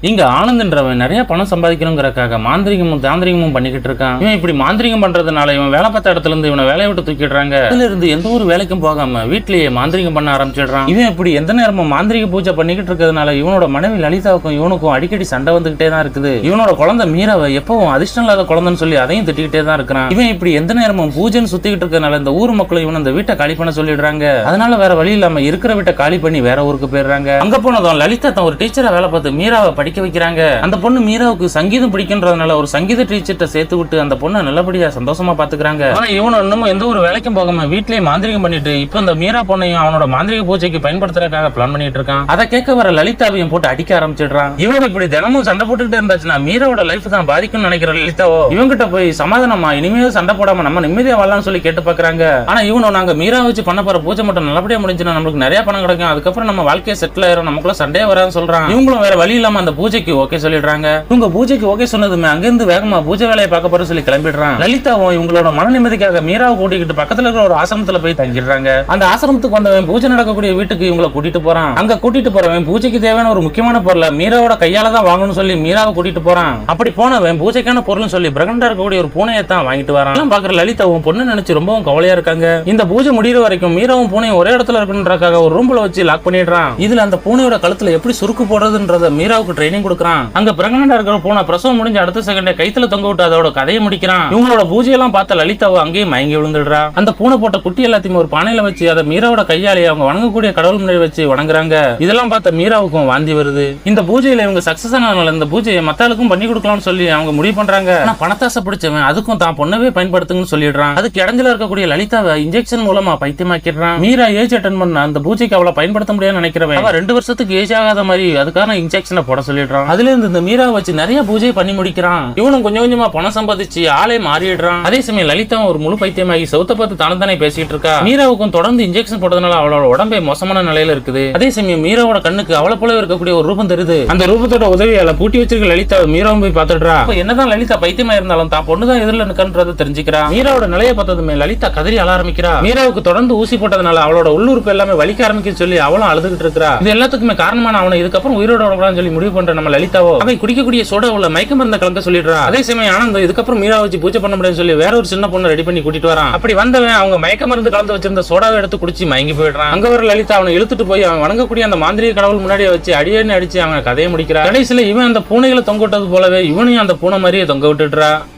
இங்க ஆனந்த்ன்றவன் நிறைய பணம் சம்பாதிக்கணுங்கிறக்காக மாந்திரிகமும் தாந்திரிகமும் பண்ணிக்கிட்டு இருக்கான். இவன் இப்படி மாந்திரிகம் பண்றதுனால இவன் வேலை பார்த்த இடத்துல இருந்து இவனை வேலையை விட்டு தூக்கிடுறாங்க. அதுல இருந்து எந்த ஒரு வேலைக்கும் போகாம வீட்லயே மாந்திரிகம் பண்ண ஆரம்பிச்சிடுறான். இவன் இப்படி எந்த நேரமும் மாந்திரிக பூஜை பண்ணிக்கிட்டு இருக்கிறதுனால இவனோட மனைவி லலிதாவுக்கும் இவனுக்கும் அடிக்கடி சண்டை வந்துகிட்டே தான் இருக்குது. இவனோட குழந்தை மீராவை எப்பவும் அதிர்ஷ்டம் இல்லாத குழந்தைன்னு சொல்லி அதையும் திட்டிக்கிட்டே தான் இருக்கிறான். இவன் இப்படி எந்த நேரமும் பூஜைன்னு சுத்திக்கிட்டு இருக்கிறதுனால இந்த ஊர் மக்களும் இவன் அந்த வீட்டை காலி பண்ண சொல்லிடுறாங்க. அதனால வேற வழி இல்லாம இருக்கிற வீட்டை காலி பண்ணி வேற ஊருக்கு போயிடுறாங்க. அங்க போனதும் லலிதா தான் ஒரு டீச்சரா வேலை பார்த்து மீராவை படிக்க வைக்கிறாங்க. அந்த பொண்ணு மீராவுக்கு சங்கீதம் பிடிக்குன்றதுனால ஒரு சங்கீத டீச்சர்ட்ட சேர்த்து விட்டு அந்த பொண்ணை நல்லபடியா சந்தோஷமா பாத்துக்கிறாங்க. ஆனா இவனும் இன்னமும் எந்த ஒரு வேலைக்கும் போகாம வீட்லயே மாந்திரிகம் பண்ணிட்டு இப்ப இந்த மீரா பொண்ணையும் அவனோட மாந்திரிக பூஜைக்கு பயன்படுத்துறதுக்காக பிளான் பண்ணிட்டு இருக்கான். அதை கேட்க வர லலிதாவையும் போட்டு அடிக்க ஆரம்பிச்சிடுறான். இவன் இப்படி தினமும் சண்டை போட்டுக்கிட்டே இருந்தாச்சுன்னா மீராவோட லைஃப் தான் பாதிக்கும்னு நினைக்கிற லலிதாவோ இவங்கிட்ட போய் சமாதானமா இனிமே சண்டை போடாம நம்ம நிம்மதியா வரலாம்னு சொல்லி கேட்டு பாக்குறாங்க. ஆனா இவனும் நாங்க மீரா வச்சு பண்ண போற பூஜை மட்டும் நல்லபடியா முடிஞ்சுன்னா நமக்கு நிறைய பணம் கிடைக்கும், அதுக்கப்புறம் நம்ம வாழ்க்கையை செட்டில் ஆயிரும், நமக்குள்ள சண்டையே வரான்னு சொல்றான். இவங்களும் வேற வழி இல்லாம அந்த பூஜைக்கு ஓகே சொல்லிடுறாங்க. இவங்க பூஜைக்கு ஓகே சொன்னதுமே அங்கிருந்து வேகமா பூஜை வேலையை பார்க்க போற சொல்லி கிளம்பிடுறான். லலிதாவும் இவங்களோட மன நிம்மதிக்காக மீராவை கூட்டிக்கிட்டு பக்கத்துல இருக்கிற ஒரு ஆசிரமத்துல போய் தங்கிடுறாங்க. அந்த ஆசிரமத்துக்கு வந்தவன் பூஜை நடக்கக்கூடிய வீட்டுக்கு இவங்களை கூட்டிட்டு போறான். அங்க கூட்டிட்டு போறவன் பூஜைக்கு தேவையான ஒரு முக்கியமான பொருளை மீராவோட கையால தான் வாங்கணும்னு சொல்லி மீராவை கூட்டிட்டு போறான். அப்படி போனவன் பூஜைக்கான பொருள்னு சொல்லி பிரகண்டா இருக்கக்கூடிய ஒரு பூனையை தான் வாங்கிட்டு வரான். பாக்குற லலிதாவும் பொண்ணு நினைச்சு ரொம்பவும் கவலையா இருக்காங்க. இந்த பூஜை முடிகிற வரைக்கும் மீராவும் பூனையும் ஒரே இடத்துல இருக்கணுன்றக்காக ஒரு ரூம்ல வச்சு லாக் பண்ணிடுறான். இதுல அந்த பூனையோட கழுத்துல எப்படி சுருக்கு போடுறதுன்றத மீராவுக்கு ட்ரைனிங் கொடுக்குறான். அங்க பிரெக்னன்டா இருக்கிற பூனை பிரசவம் முடிஞ்ச அடுத்த செகண்டே கைத்துல தொங்க விட்டு அதோட கதையை முடிக்கிறான். இவங்களோட பூஜையெல்லாம் பார்த்த லலிதாவை அங்கேயே மயங்கி விழுந்துடுறா. அந்த பூனை போட்ட குட்டி எல்லாத்தையும் ஒரு பானையில வச்சு அதை மீராவோட கையாலேயே அவங்க வணங்கக்கூடிய கடவுள் முன்னாடி வச்சு வணங்குறாங்க. இதெல்லாம் பார்த்த மீராவுக்கும் வாந்தி வருது. இந்த பூஜையில இவங்க சக்சஸ் ஆனால இந்த பூஜையை மத்தாளுக்கும் பண்ணி கொடுக்கலாம்னு சொல்லி அவங்க முடிவு பண்றாங்க. ஆனா பணத்தாசை பிடிச்சவன் அதுக்கும் தான் பொண்ணவே பயன்படுத்துங்கன்னு சொல்லிடுறான். அதுக்கு இடத்துல இருக்கக்கூடிய லலிதாவை இன்ஜெக்ஷன் மூலமா பைத்தியமாக்கிடுறான். மீரா ஏஜ் அட்டன் பண்ண அந்த பூஜைக்கு அவளை பயன்படுத்த முடியாதுன்னு நினைக்கிறவன் அவன் 2 வருஷத்துக்கு ஏஜ் ஆகாத மாதிரி அதுக்கான இன்ஜெக்ஷனை போட சொல்லிடுறான். அதுல இருந்து இந்த மீரா வச்சு நிறைய பூஜை பண்ணி முடிக்கிறான். இவனும் கொஞ்சம் கொஞ்சமா பணம் சம்பாதிச்சு ஆளே மாறிடுறான். அதே சமயம் லலிதா ஒரு முழு பைத்தியமாகி சவுத்த பார்த்து தானே பேசிட்டு இருக்கா. மீராவுக்கும் தொடர்ந்து இன்ஜெக்ஷன் போட்டதுனால அவளோட உடம்பே மோசமான நிலையில இருக்குது. அதே சமயம் மீராவோட கண்ணுக்கு அவளை போல இருக்கக்கூடிய ஒரு ரூபம் தெரியுது. அந்த ரூபத்தோட உதவியால பூட்டி வச்சிருக்க லலிதா மீராவும் போய் பார்த்துடுறா. என்னதான் லலிதா பைத்தியமா இருந்தாலும் தான் பொண்ணுதான் எதிரில் நிற்கன்றத தெரிஞ்சுக்கிறா. மீராவோட நிலையை பார்த்ததுமே லலிதா கதறி அழ ஆரம்பிக்கிறா. மீராவுக்கு தொடர்ந்து ஊசி போட்டதுனால அவளோட உள்ளுறுப்பு எல்லாமே வலிக்க ஆரம்பிக்க சொல்லி அவளும் அழுதுகிட்டு இருக்கா. இது எல்லாத்துக்குமே காரணமான அவனை இதுக்கப்புறம் உயிரோட விடக்கூடாதுன்னு சொல்லி முடிவு பண்ற நம்ம லலிதாவோ அவன் குடிக்கக்கூடிய சோடா உள்ள மயக்க மருந்த கலக்க சொல்லிடுறா. அதே சமயம் ஆனந்த் இதுக்கப்புறம் மீரா வச்சு பூஜை பண்ண முடியும்னு சொல்லி வேற ஒரு சின்ன பொண்ணு ரெடி பண்ணி கூட்டிட்டு வரான். அப்படி வந்தவன் அவங்க மயக்க மருந்து கலந்து வச்சிருந்த சோடாவை எடுத்து குடிச்சு மயங்கி போயிடுறான். அங்க வர லலிதா அவனை இழுத்துட்டு போய் அவன் வணங்கக்கூடிய அந்த மாந்திரிக கடவுள் முன்னாடியே வச்சு அடியேன்னு அடிச்சு அவன் கதையை முடிக்கிறான். கடைசியில இவன் அந்த பூனைகளை தொங்க விட்டது போலவே இவனையும் அந்த பூனை மாதிரியே தொங்க விட்டுடுறா.